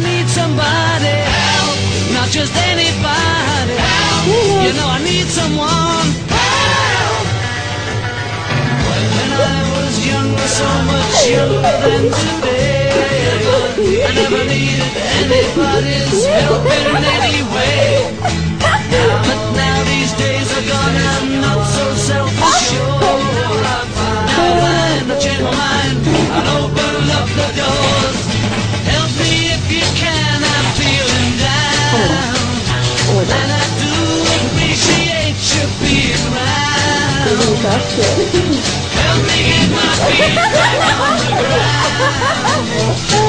need somebody help, not just anybody help. You know I need someone help. When I was younger, so much younger than today, I never needed anybody's help in any way. But now these days are gone, I'm not so self-assured. Now I've changed my mind, I'll open up the doors. Help me if you can, I'm feeling down. And I do appreciate you being round. Help me get my feet back on the ground.